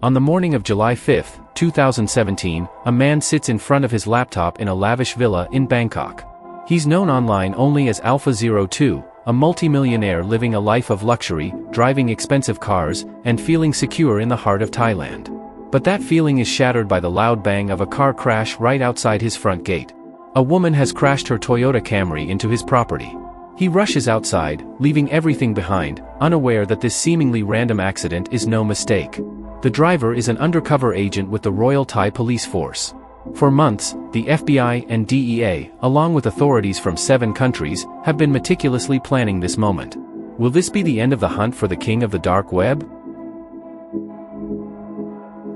On the morning of July 5, 2017, a man sits in front of his laptop in a lavish villa in Bangkok. He's known online only as Alpha02, a multimillionaire living a life of luxury, driving expensive cars, and feeling secure in the heart of Thailand. But that feeling is shattered by the loud bang of a car crash right outside his front gate. A woman has crashed her Toyota Camry into his property. He rushes outside, leaving everything behind, unaware that this seemingly random accident is no mistake. The driver is an undercover agent with the Royal Thai Police Force. For months, the FBI and DEA, along with authorities from 7 countries, have been meticulously planning this moment. Will this be the end of the hunt for the king of the dark web?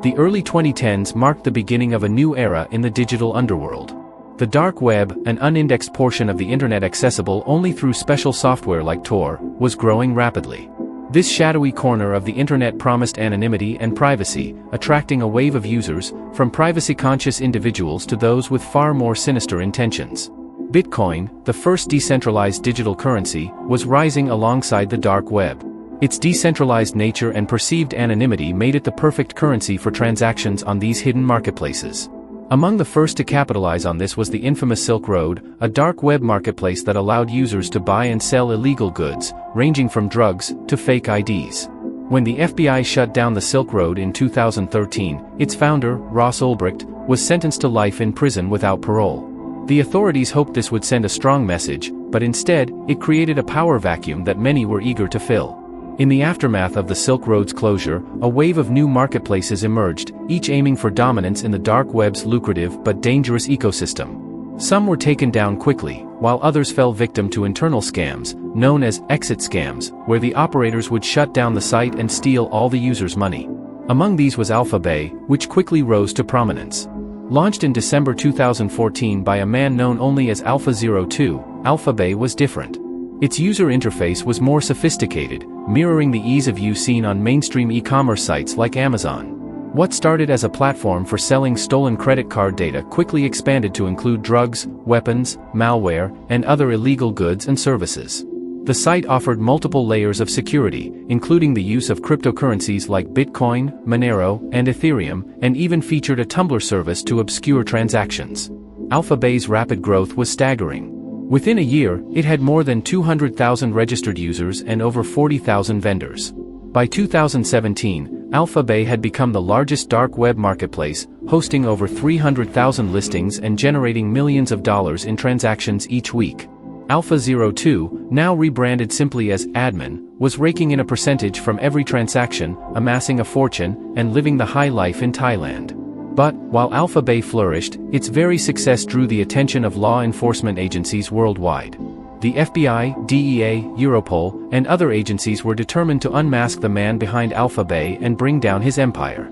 The early 2010s marked the beginning of a new era in the digital underworld. The dark web, an unindexed portion of the internet accessible only through special software like Tor, was growing rapidly. This shadowy corner of the internet promised anonymity and privacy, attracting a wave of users, from privacy-conscious individuals to those with far more sinister intentions. Bitcoin, the first decentralized digital currency, was rising alongside the dark web. Its decentralized nature and perceived anonymity made it the perfect currency for transactions on these hidden marketplaces. Among the first to capitalize on this was the infamous Silk Road, a dark web marketplace that allowed users to buy and sell illegal goods, ranging from drugs to fake IDs. When the FBI shut down the Silk Road in 2013, its founder, Ross Ulbricht, was sentenced to life in prison without parole. The authorities hoped this would send a strong message, but instead, it created a power vacuum that many were eager to fill. In the aftermath of the Silk Road's closure, a wave of new marketplaces emerged, each aiming for dominance in the dark web's lucrative but dangerous ecosystem. Some were taken down quickly, while others fell victim to internal scams, known as exit scams, where the operators would shut down the site and steal all the users' money. Among these was AlphaBay, which quickly rose to prominence. Launched in December 2014 by a man known only as Alpha02, AlphaBay was different. Its user interface was more sophisticated, mirroring the ease of use seen on mainstream e-commerce sites like Amazon. What started as a platform for selling stolen credit card data quickly expanded to include drugs, weapons, malware, and other illegal goods and services. The site offered multiple layers of security, including the use of cryptocurrencies like Bitcoin, Monero, and Ethereum, and even featured a Tumblr service to obscure transactions. AlphaBay's rapid growth was staggering. Within a year, it had more than 200,000 registered users and over 40,000 vendors. By 2017, AlphaBay had become the largest dark web marketplace, hosting over 300,000 listings and generating millions of dollars in transactions each week. Alpha02, now rebranded simply as Admin, was raking in a percentage from every transaction, amassing a fortune, and living the high life in Thailand. But, while AlphaBay flourished, its very success drew the attention of law enforcement agencies worldwide. The FBI, DEA, Europol, and other agencies were determined to unmask the man behind AlphaBay and bring down his empire.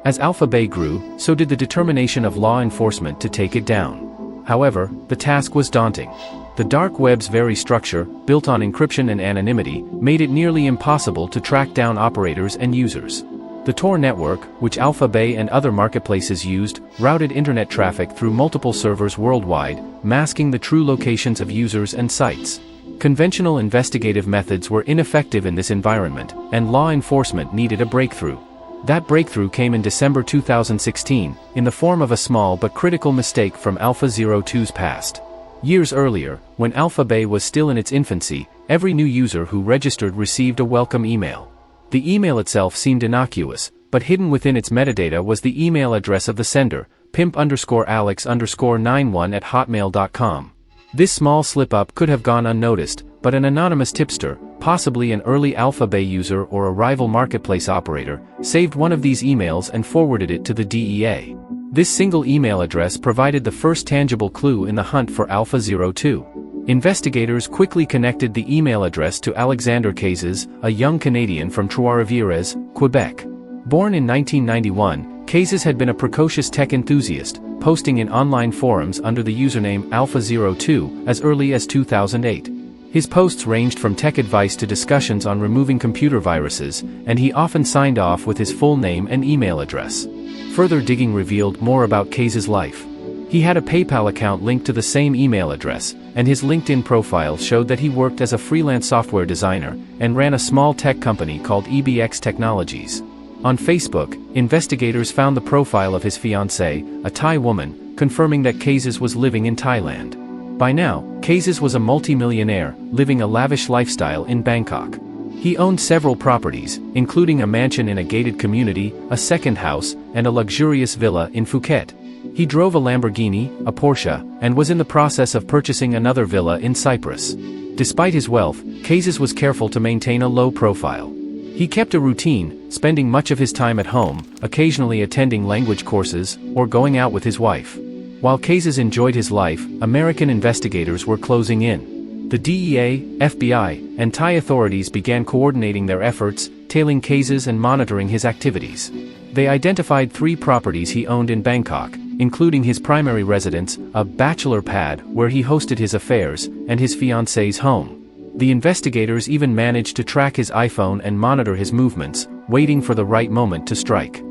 As AlphaBay grew, so did the determination of law enforcement to take it down. However, the task was daunting. The dark web's very structure, built on encryption and anonymity, made it nearly impossible to track down operators and users. The Tor network, which AlphaBay and other marketplaces used, routed internet traffic through multiple servers worldwide, masking the true locations of users and sites. Conventional investigative methods were ineffective in this environment, and law enforcement needed a breakthrough. That breakthrough came in December 2016, in the form of a small but critical mistake from Alpha02's past. Years earlier, when AlphaBay was still in its infancy, every new user who registered received a welcome email. The email itself seemed innocuous, but hidden within its metadata was the email address of the sender, pimp_alex_91@hotmail.com. This small slip-up could have gone unnoticed, but an anonymous tipster, possibly an early AlphaBay user or a rival marketplace operator, saved one of these emails and forwarded it to the DEA. This single email address provided the first tangible clue in the hunt for Alpha02. Investigators quickly connected the email address to Alexander Cases, a young Canadian from Trois-Rivières, Quebec. Born in 1991, Cases had been a precocious tech enthusiast, posting in online forums under the username Alpha02 as early as 2008. His posts ranged from tech advice to discussions on removing computer viruses, and he often signed off with his full name and email address. Further digging revealed more about Cases' life. He had a PayPal account linked to the same email address, and his LinkedIn profile showed that he worked as a freelance software designer and ran a small tech company called EBX Technologies. On Facebook, investigators found the profile of his fiancée, a Thai woman, confirming that Kazes was living in Thailand. By now, Kazes was a multimillionaire, living a lavish lifestyle in Bangkok. He owned several properties, including a mansion in a gated community, a second house, and a luxurious villa in Phuket. He drove a Lamborghini, a Porsche, and was in the process of purchasing another villa in Cyprus. Despite his wealth, Kazes was careful to maintain a low profile. He kept a routine, spending much of his time at home, occasionally attending language courses, or going out with his wife. While Kazes enjoyed his life, American investigators were closing in. The DEA, FBI, and Thai authorities began coordinating their efforts, tailing Kazes and monitoring his activities. They identified 3 properties he owned in Bangkok, including his primary residence, a bachelor pad where he hosted his affairs, and his fiancée's home. The investigators even managed to track his iPhone and monitor his movements, waiting for the right moment to strike.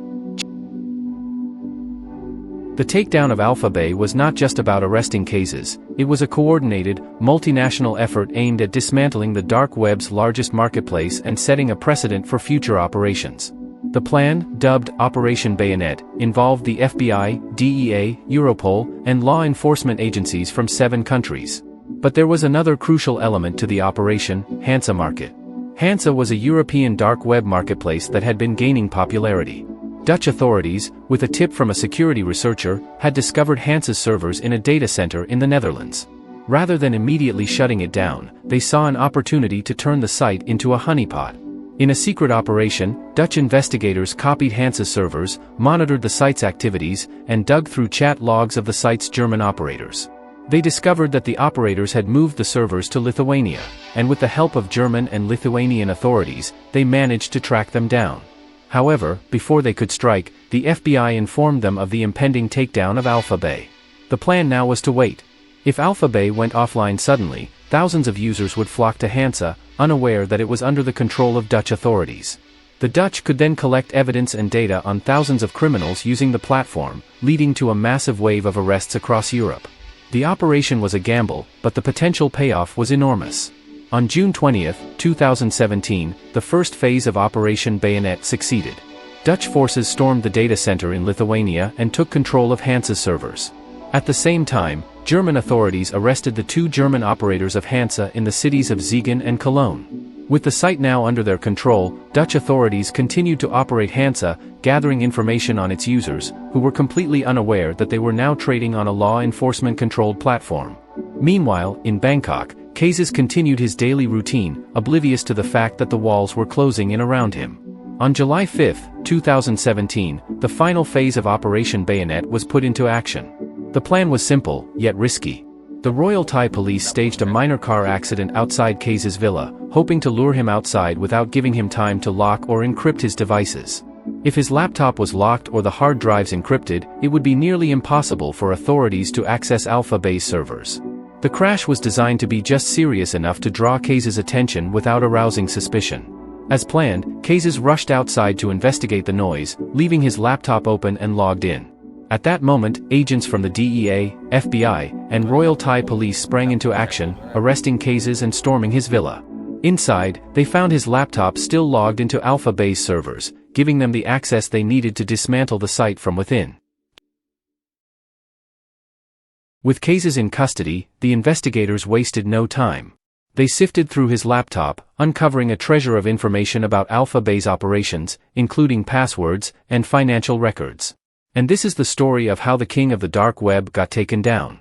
The takedown of AlphaBay was not just about arresting Kazes, it was a coordinated, multinational effort aimed at dismantling the dark web's largest marketplace and setting a precedent for future operations. The plan, dubbed Operation Bayonet, involved the FBI, DEA, Europol, and law enforcement agencies from 7 countries. But there was another crucial element to the operation: Hansa Market. Hansa was a European dark web marketplace that had been gaining popularity. Dutch authorities, with a tip from a security researcher, had discovered Hansa's servers in a data center in the Netherlands. Rather than immediately shutting it down, they saw an opportunity to turn the site into a honeypot. In a secret operation, Dutch investigators copied Hansa's servers, monitored the site's activities, and dug through chat logs of the site's German operators. They discovered that the operators had moved the servers to Lithuania, and with the help of German and Lithuanian authorities, they managed to track them down. However, before they could strike, the FBI informed them of the impending takedown of AlphaBay. The plan now was to wait. If AlphaBay went offline suddenly, thousands of users would flock to Hansa, unaware that it was under the control of Dutch authorities. The Dutch could then collect evidence and data on thousands of criminals using the platform, leading to a massive wave of arrests across Europe. The operation was a gamble, but the potential payoff was enormous. On June 20, 2017, the first phase of Operation Bayonet succeeded. Dutch forces stormed the data center in Lithuania and took control of Hansa's servers. At the same time, German authorities arrested the 2 German operators of Hansa in the cities of Siegen and Cologne. With the site now under their control, Dutch authorities continued to operate Hansa, gathering information on its users, who were completely unaware that they were now trading on a law enforcement-controlled platform. Meanwhile, in Bangkok, Kazes continued his daily routine, oblivious to the fact that the walls were closing in around him. On July 5, 2017, the final phase of Operation Bayonet was put into action. The plan was simple, yet risky. The Royal Thai Police staged a minor car accident outside Kazes' villa, hoping to lure him outside without giving him time to lock or encrypt his devices. If his laptop was locked or the hard drives encrypted, it would be nearly impossible for authorities to access AlphaBay's servers. The crash was designed to be just serious enough to draw Kazes' attention without arousing suspicion. As planned, Kazes rushed outside to investigate the noise, leaving his laptop open and logged in. At that moment, agents from the DEA, FBI, and Royal Thai Police sprang into action, arresting Kazes and storming his villa. Inside, they found his laptop still logged into AlphaBay's servers, giving them the access they needed to dismantle the site from within. With Kazes in custody, the investigators wasted no time. They sifted through his laptop, uncovering a treasure of information about AlphaBay's operations, including passwords and financial records. And this is the story of how the king of the dark web got taken down.